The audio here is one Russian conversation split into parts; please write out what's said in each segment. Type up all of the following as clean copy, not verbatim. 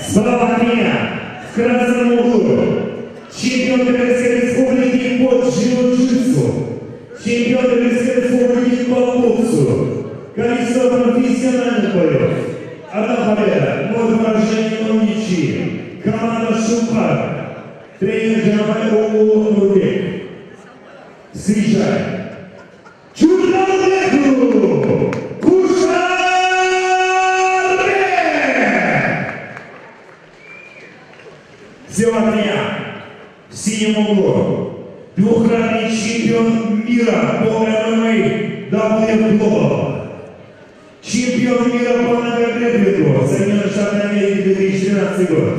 Справа от меня, в красном углу, чемпион Российской Республики по джиу-джитсу, чемпион Российской Республики по боксу, количество профессиональных боев, 1 победа, 0 поражений, 0 ничьи, команда Шупар, тренер Джамаль Нурбек. Встречаем. Чурналбеку! Слева от меня, в синем углу, двухкратный чемпион мира по ММА WM Global, чемпион мира по многогреблингу Соединенных Штатов Америки 2013 год.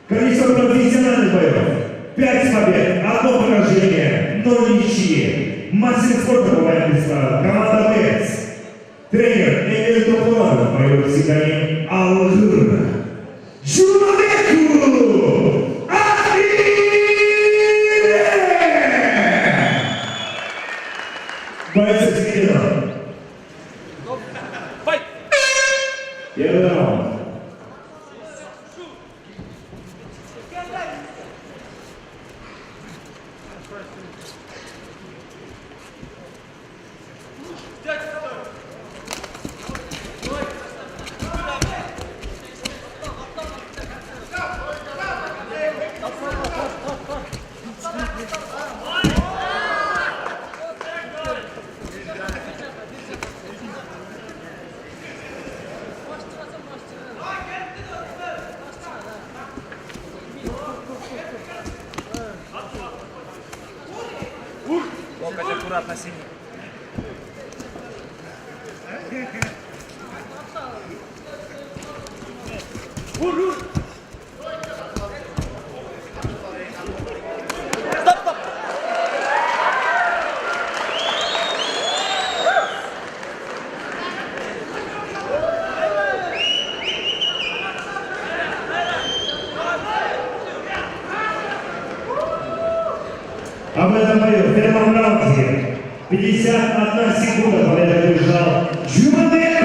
Количество профессиональных боев 5 побед, 1 поражение, 0 ничьи. Мастер спорта по военным странам, команда БЭЦ. Тренер Эмиль Топланов, боевой псевдоним Алгыр. Журналику! Ахиле! Бойцы Сигнал. Первый раунд. Локоть аккуратно синий. Стоп! А в этом бою, в первом раунде, 51 секунда победу одержал Джумадек